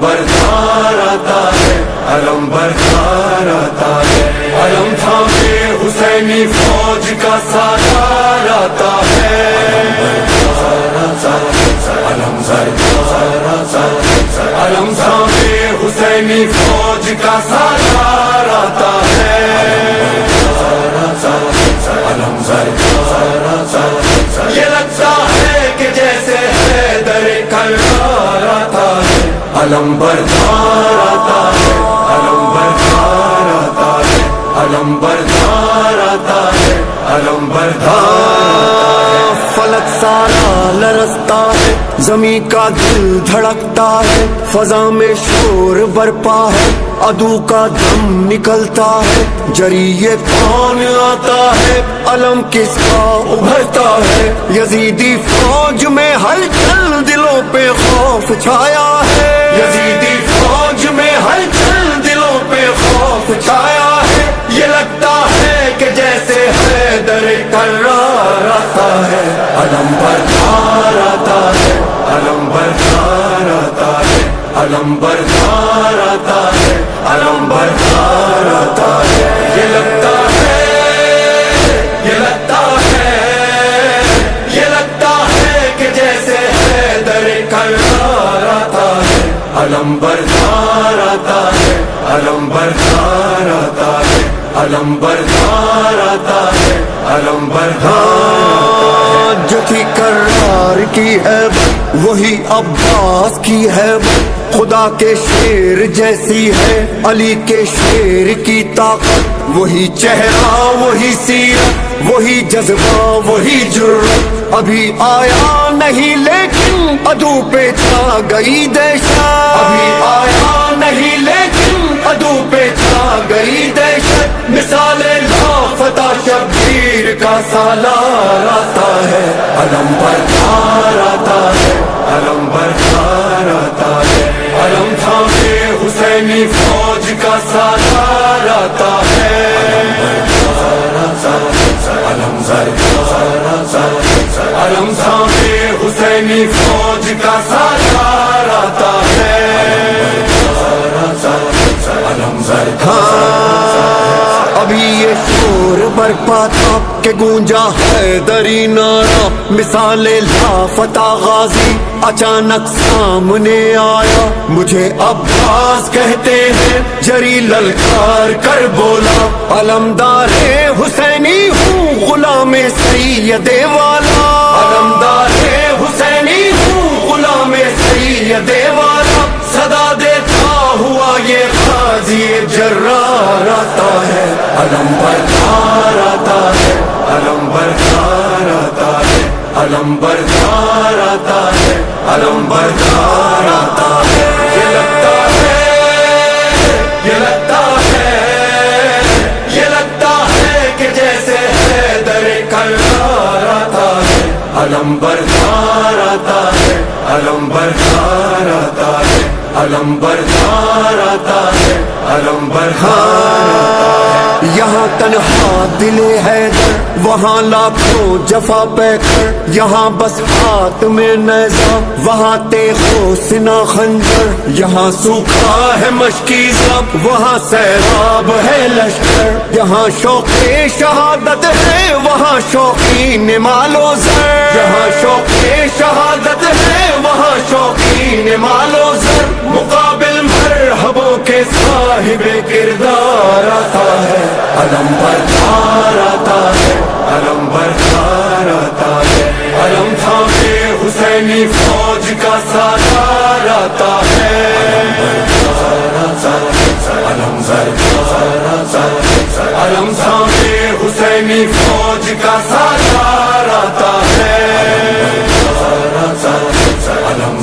بردار آتا ہے، علم بردار آتا ہے، علم تھامے حسینی فوج کا سالار آتا ہے، علم بردار آتا ہے، علم تھامے حسینی فوج کا سالار آتا ہے، علم بردار آتا ہے، یہ لگتا ہے کہ جیسے حیدر کرار آتا ہے، علم بردار آتا ہے، علم بردار آتا ہے، علم بردار آتا ہے، علم بردار، فلک سارا لرزتا ہے، زمین کا دل دھڑکتا ہے، فضا میں شور برپا ہے، عدو کا دم نکلتا ہے، جریے کون آتا ہے، علم کس کا ابھرتا ہے، یزیدی فوج میں ہلچل، دلوں پہ خوف چھایا ہے، یزیدی فوج میں ہلچل، دلوں پہ خوف چھایا ہے، یہ لگتا ہے کہ جیسے حیدر کرار آتا ہے، علم بردار آتا ہے، علم بردار آتا ہے، علم بردار آتا ہے، علم بردار آتا ہے، یہ لگتا ہے، یہ لگتا ہے، یہ لگتا ہے کہ جیسے حیدر کرار آتا ہے، علم بردار آتا ہے، علم بردار آتا ہے، علم بردار آتا ہے، علم بردار، جو تھی کرار کی ہے وہی عباس کی ہے، خدا کے شیر جیسی ہے علی کے شیر کی طاقت، وہی چہرہ وہی سیرت وہی جذبہ وہی جرأت، ابھی آیا نہیں لیکن عدو پہ چھا گئی دہشت، ابھی آیا نہیں لیکن عدو پہ چھا گئی دہشت، مثال لافتہ شبیر کا سالار آتا ہے، علم بردار آتا ہے، علم بردار آتا ہے، علم تھامے حسینی فوج کا سالار آتا ہے، علم بردار آتا ہے، علم تھامے حسینی فوج کا سالار آتا ہے، علم ابھی یہ شور برپا تھا کہ گونجا حیدری نعرہ، مثال لافتہ غازی اچانک سامنے آیا، مجھے عباس کہتے ہیں، جری للکار کر بولا، علمدار حسینی ہوں غلام سید والا، علمدار حسینی ہوں غلام سید والا، صدا دیتا ہوا یہ غازی جرار آتا ہے، علم بردار آتا ہے، علم بردار آتا ہے، علم بردار آتا ہے، علم بردار آتا ہے، یہ لگتا ہے، یہ لگتا ہے، یہ لگتا ہے کہ جیسے حیدر کرار آتا ہے، علم بردار آتا ہے، علم بردار آتا ہے، علم بردار آتا ہے، علم بردار آتا ہے، یہاں تنہا دل حیدر وہاں لاکھوں جفا پہ کر، یہاں بس ہاتھ میں نیزہ وہاں تیغ و سنا خنجر، یہاں سوکھا ہے مشکی زب وہاں سیراب ہے لشکر، یہاں شوق شہادت ہے وہاں شوقین مال و زر، یہاں شوق شہادت ہے وہاں شوقین مال و زر، مقابل مرحبوں کے صاحب کردار آتا ہے، علم بردار آتا ہے، علم بردار آتا ہے، علم تھامے حسینی فوج کا سالار آتا ہے، علم بردار آتا ہے، علم تھامے حسینی فوج کا سالار آتا ہے، علم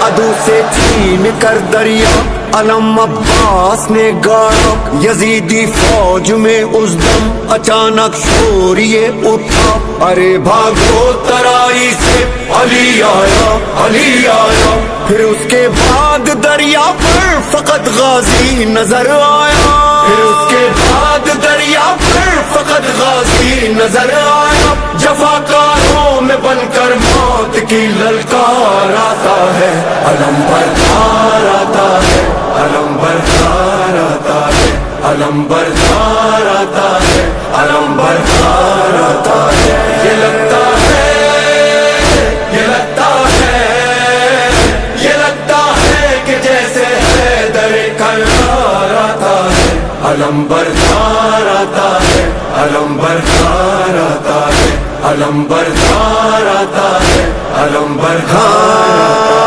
عدو سے چھین کر دریا علم عباس نے گاڑا، یزیدی فوج میں اس دم اچانک شور یہ اٹھا، ارے بھاگو ترائی سے علی آیا علی آیا، پھر اس کے بعد دریا پر فقط غازی نظر آیا، پھر اس کے بعد دریا پر فقط غازی نظر آیا، جفاکاروں میں بن کر موت کی للکار آتا ہے، علم بردار آتا ہے، علم بردار آتا ہے، علم بردار آتا ہے، علم بردار آتا ہے۔ یہ لگتا ہے، یہ لگتا ہے، یہ لگتا ہے کہ جیسے حیدر کرار آتا ہے، علم بردار آتا ہے، علم بردار آتا ہے، علم بردار آتا ہے، علم بردار آتا ہے۔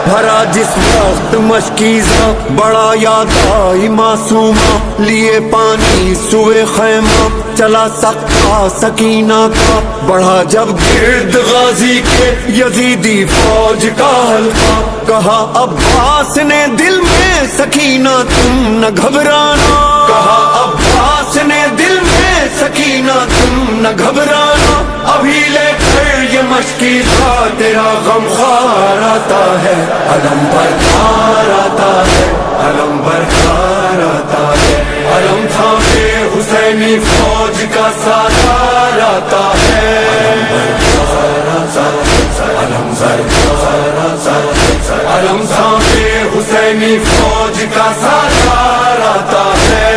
بھرا جس وقت مشکیزہ بڑا یاد آئی معصومہ، لیے پانی سوئے خیمہ چلا سکتا سکینہ کا، بڑھا جب گرد غازی کے یزیدی فوج کا حلقہ، کہا عباس نے دل میں سکینہ تم نہ گھبرانا، کہا عباس نے دل میں سکینہ تم نہ گھبرانا، ابھی لے کر یہ مشکیزہ تیرا غم خوار آتا ہے، علم بردار آتا ہے، علم بردار آتا ہے، علم تھامے حسینی فوج کا سالار آتا ہے، علم بردار آتا ہے، علم تھامے حسینی فوج کا سالار آتا ہے،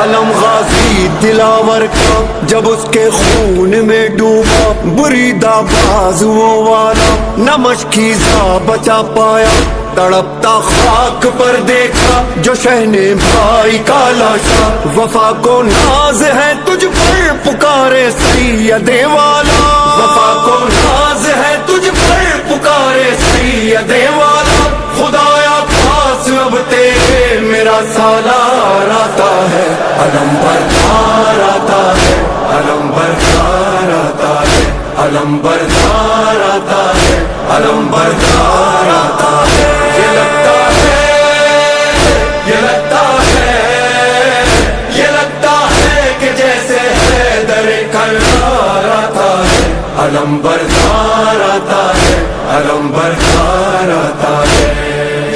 علم غازی دلاور کا جب اس کے خون میں ڈوبا، بریدہ بازوؤں والا نہ مشکیزہ بچا پایا، تڑپتا خاک پر دیکھا جو شہنے بھائی کا لاشا، وفا کو ناز ہے تجھ پر پکارے سید والا، وفا کو ناز ہے تجھ پر پکارے سید والا، خدایا پاس اب تیرے میرا سالار آتا ہے، علم بردار آتا ہے، علم بردار آتا ہے، علم بردار آتا ہے، علم بردار آتا ہے۔ یہ لگتا ہے، یہ لگتا ہے، یہ لگتا ہے کہ جیسے حیدر کرار آتا ہے، علم بردار آتا ہے، علم بردار آتا ہے۔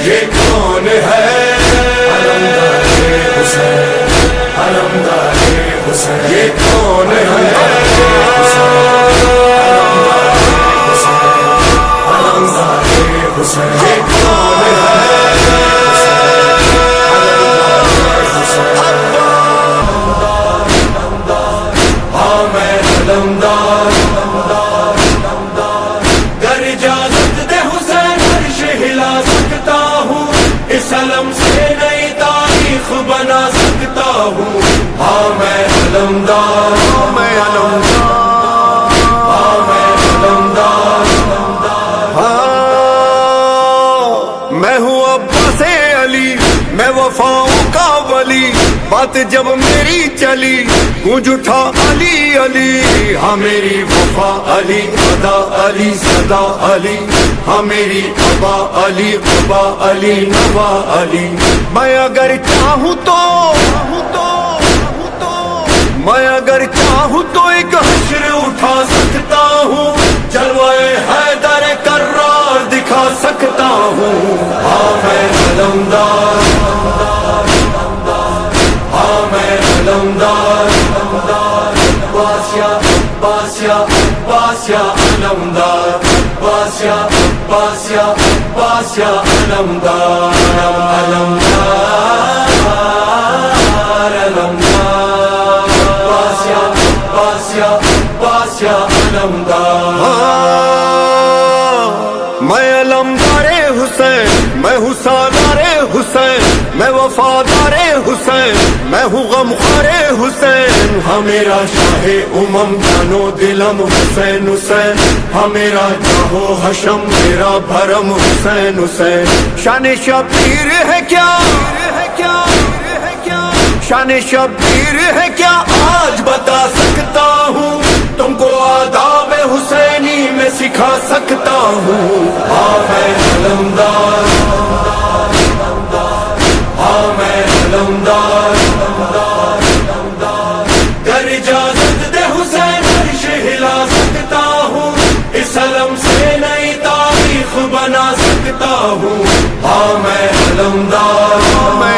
یہ کون ہے؟ علمدار حسین، علمدار حسین، یہ کون ہے؟ یہ کون ہاں میں علمدار، گر اجازت دے حسین عرش ہلا سکتا ہوں، اس علم سے نئی تاریخ بنا سکتا ہوں، ہاں میں علمدار، میں علمدار، ہاں میں علمدار، میں ہوں عباس علی، میں وفاؤں کا ولی، بات جب میری چلی گونج اٹھا علی علی، ہاں میری وفا علی، ادا علی، صدا علی، ہاں میری ابا علی، قبا علی، نوا علی، میں اگر چاہوں تو، میں اگر چاہوں تو ایک حشر اٹھا سکتا ہوں، جلوائے حیدر کرار دکھا سکتا ہوں، ہاں میں علمدار، ہاں میں علمدار، باسیا باسیا باسیا علمدار، باسیا باسیا باسیا علمدار، علمدار، علمدار، باسیا باسیا باسیا علمدار۔ میں علمدار حسین، میں ہوں سالار حسین، میں وفادار حسین، میں ہوں غمخوار حسین، ہاں میرا شاہ امم جانو دلم حسین حسین، ہاں میرا جاہو حشم میرا بھرم حسین حسین، شان شبیر ہے کیا، شان شبیر ہے کیا آج بتا سکتا ہوں، تم کو آداب حسینی میں سکھا سکتا ہوں، ہاں میں علمدار، ہاں میں علمدار، گر اجازت دے حسین عرش ہلا سکتا ہوں، اس علم سے نئی تاریخ بنا سکتا ہوں، ہاں میں علمدار، میں